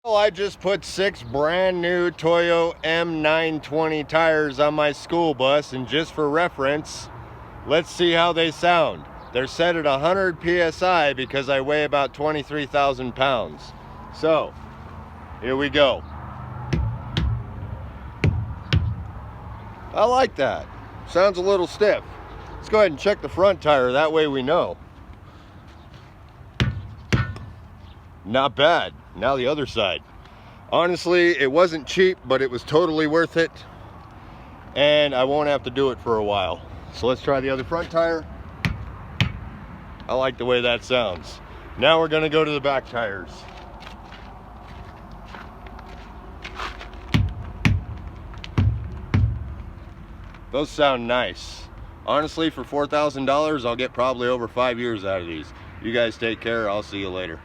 Well, I just put 6 brand new Toyo M920 tires on my school bus, and just for reference, let's see how they sound. They're set at 100 PSI because I weigh about 23,000 pounds. So, here we go. I like that. Sounds a little stiff. Let's go ahead and check the front tire, that way we know. Not bad. Now the other side. Honestly, it wasn't cheap, but it was totally worth it. And I won't have to do it for a while. So let's try the other front tire. I like the way that sounds. Now we're gonna go to the back tires. Those sound nice. Honestly, for $4,000, I'll get probably over 5 years out of these. You guys take care. I'll see you later.